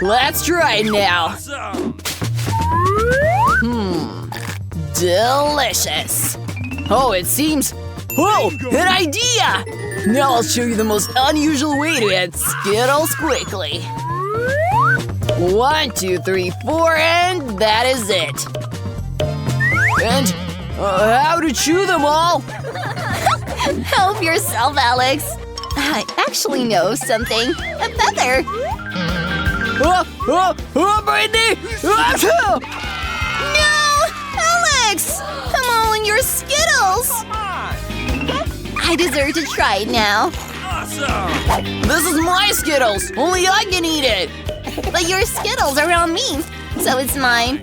Let's try it now. Delicious. Oh, it seems… Oh, an idea! Now I'll show you the most unusual way to add Skittles quickly. 1, 2, 3, 4, and that is it. And how to chew them all? Help yourself, Alex. I actually know something. A feather. Brittany! No! Alex! Come on, your Skittles! I deserve to try it now. This is my Skittles! Only I can eat it! But your Skittles are on me, so it's mine.